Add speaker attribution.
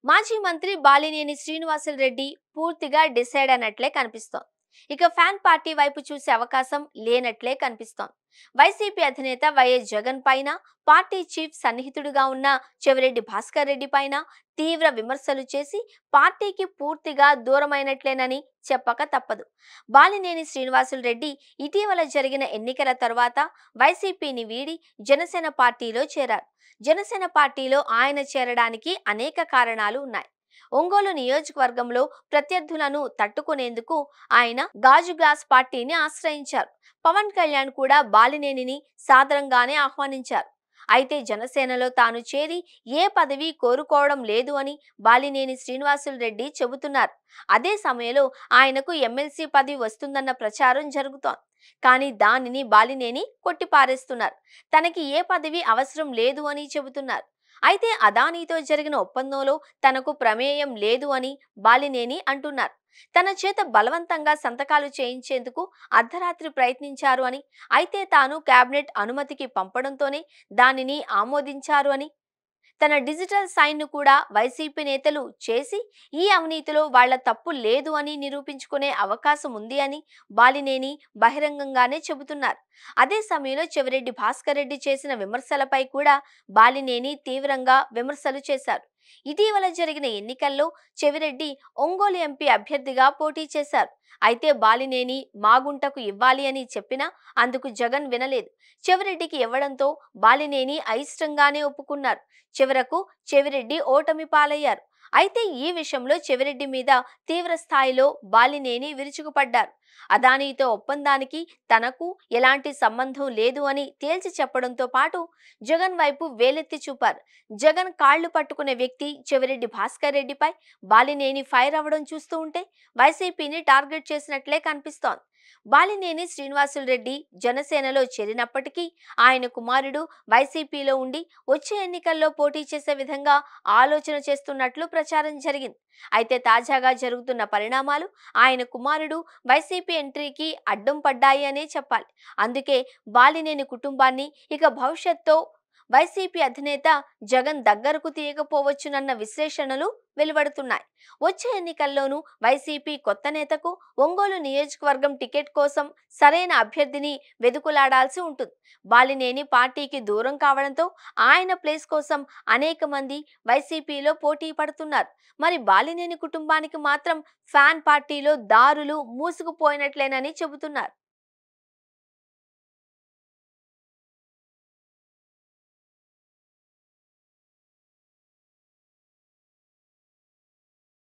Speaker 1: మాజీ మంత్రి బాలినేని శ్రీనివాసులు రెడ్డి పూర్తిగా డిసైడ్ అన్నట్లే కనిపిస్తోంది. ఇక ఫ్యాన్ పార్టీ వైపు చూసే అవకాశం లేనట్లే కనిపిస్తోంది. వైసీపీ అధినేత వైఎస్ జగన్ పైన, పార్టీ చీఫ్ సన్నిహితుడిగా ఉన్న చెవిరెడ్డి భాస్కర్ రెడ్డి పైన తీవ్ర విమర్శలు చేసి పార్టీకి పూర్తిగా దూరమైనట్లేనని చెప్పక తప్పదు. బాలినేని శ్రీనివాసులు రెడ్డి ఇటీవల జరిగిన ఎన్నికల తర్వాత వైసీపీని వీడి జనసేన పార్టీలో చేరారు. జనసేన పార్టీలో ఆయన చేరడానికి అనేక కారణాలు ఉన్నాయి. ఒంగోలు నియోజకవర్గంలో ప్రత్యర్థులను తట్టుకునేందుకు ఆయన గాజు గ్లాస్ పార్టీని ఆశ్రయించారు. పవన్ కళ్యాణ్ కూడా బాలినేనిని సాదరంగానే ఆహ్వానించారు. అయితే జనసేనలో తాను చేరి ఏ పదవి కోరుకోవడం లేదు అని బాలినేని శ్రీనివాసులు రెడ్డి చెబుతున్నారు. అదే సమయంలో ఆయనకు ఎమ్మెల్సీ పదవి వస్తుందన్న ప్రచారం జరుగుతోంది. కానీ దానిని బాలినేని కొట్టిపారేస్తున్నారు. తనకి ఏ పదవి అవసరం లేదు అని చెబుతున్నారు. అయితే అదానీతో జరిగిన ఒప్పందంలో తనకు ప్రమేయం లేదు అని బాలినేని అంటున్నారు. తన చేత బలవంతంగా సంతకాలు చేయించేందుకు అర్ధరాత్రి ప్రయత్నించారు అని, అయితే తాను కేబినెట్ అనుమతికి పంపడంతోనే దానిని ఆమోదించారు అని, తన డిజిటల్ సైన్ ను కూడా వైసీపీ నేతలు చేసి ఈ అవినీతిలో వాళ్ల తప్పు లేదు అని నిరూపించుకునే అవకాశం ఉంది అని బాలినేని బహిరంగంగానే చెబుతున్నారు. అదే సమయంలో చెవిరెడ్డి భాస్కర్ రెడ్డి చేసిన విమర్శలపై కూడా బాలినేని తీవ్రంగా విమర్శలు చేశారు. ఇటీవల జరిగిన ఎన్నికల్లో చెవిరెడ్డి ఒంగోలు ఎంపీ అభ్యర్థిగా పోటీ చేశారు. అయితే బాలినేని మాగుంటకు ఇవ్వాలి అని చెప్పినా అందుకు జగన్ వినలేదు. చెవిరెడ్డికి ఇవ్వడంతో బాలినేని అయిష్టంగానే ఒప్పుకున్నారు. చివరకు చెవిరెడ్డి ఓటమి పాలయ్యారు. అయితే ఈ విషయంలో చెవిరెడ్డి మీద తీవ్ర స్థాయిలో బాలినేని విరుచుకుపడ్డారు. అదానీతో ఒప్పందానికి తనకు ఎలాంటి సంబంధం లేదు అని తేల్చి చెప్పడంతో పాటు జగన్ వైపు వేలెత్తి చూపారు. జగన్ కాళ్లు పట్టుకునే వ్యక్తి చెవిరెడ్డి భాస్కర్ రెడ్డిపై బాలినేని ఫైర్ అవ్వడం చూస్తూ ఉంటే వైసీపీని టార్గెట్ చేసినట్లే కనిపిస్తోంది. బాలినేని శ్రీనివాసులు రెడ్డి జనసేనలో చేరినప్పటికీ ఆయన కుమారుడు వైసీపీలో ఉండి వచ్చే ఎన్నికల్లో పోటీ చేసే విధంగా ఆలోచన చేస్తున్నట్లు ప్రచారం జరిగింది. అయితే తాజాగా జరుగుతున్న పరిణామాలు ఆయన కుమారుడు వైసీపీ ఎంట్రీకి అడ్డం పడ్డాయి అనే చెప్పాలి. అందుకే బాలినేని కుటుంబాన్ని ఇక భవిష్యత్తులో వైసీపీ అధినేత జగన్ దగ్గరకు తీయకపోవచ్చునన్న విశ్లేషణలు వెలువడుతున్నాయి. వచ్చే ఎన్నికల్లోనూ వైసీపీ కొత్త నేతకు ఒంగోలు నియోజకవర్గం టికెట్ కోసం సరైన అభ్యర్థిని వెదుకులాడాల్సి ఉంటుంది. బాలినేని పార్టీకి దూరం కావడంతో ఆయన ప్లేస్ కోసం అనేక మంది వైసీపీలో పోటీ పడుతున్నారు. మరి బాలినేని కుటుంబానికి మాత్రం ఫ్యాన్ పార్టీలో దారులు మూసుకుపోయినట్లేనని చెబుతున్నారు.